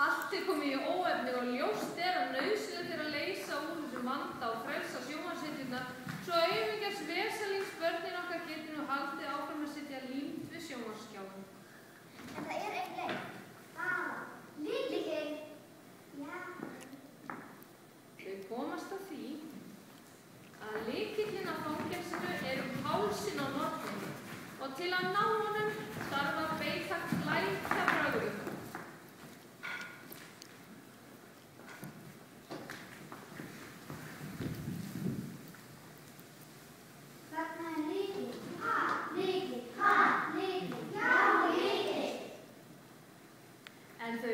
Allt komið í óefni og ljóst að nauðsynlegt að leysa úr þessum vanda og frelsa sjónvarpshetjurnar svo aumingjars vesalings okkar geti nú haldið áfram að sitja límt við sjónvarpsskjáinn. En það ein leið. Bara lykillinn. Já. Þau komast að því að lykillinn að fangelsinu hálsinn á norninni og til að ná honum þarf að beita glæpjabrögðum. En þau